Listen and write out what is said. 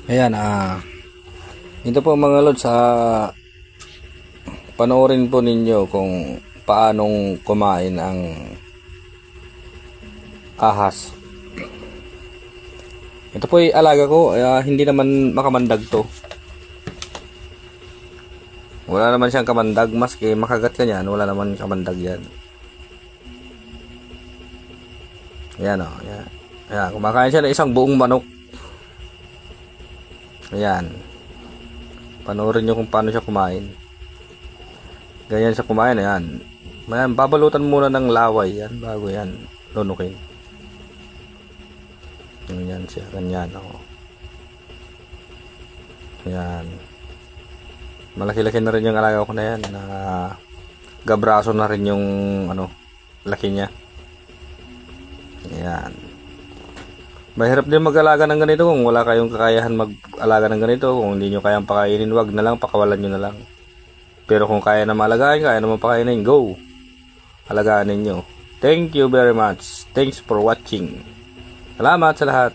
Ayan, ito po mga lods, panoorin po ninyo kung paanong kumain ang ahas. Ito po ay alaga ko, hindi naman makamandag to. Wala naman siyang kamandag, maski makagat ka niyan, wala naman kamandag yan. Ayan o, ayan. Ayan, kumakain siya ng isang buong manok. Ayan. Panoorin nyo kung paano siya kumain. Ganyan siya kumain, ayan. Ayan, babalutan muna ng laway yan, bago yan lunukin. Ganyan siya, ganyan o. Ayan. Malaki-laki na rin yung alaga ko na yan. Gabraso na rin yung laki niya. Ayan. Mahirap din mag-alaga ng ganito kung wala kayong kakayahan mag-alaga ng ganito. Kung hindi nyo kayang pakainin, wag na lang, pakawalan nyo na lang. Pero kung kaya na malagayin, kaya na mapakainin, go! Alagaan ninyo. Thank you very much. Thanks for watching. Salamat sa lahat.